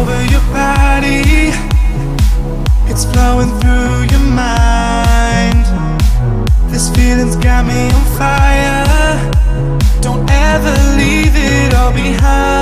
over your body, it's flowing through your mind. This feeling's got me on fire. Don't ever leave it all behind.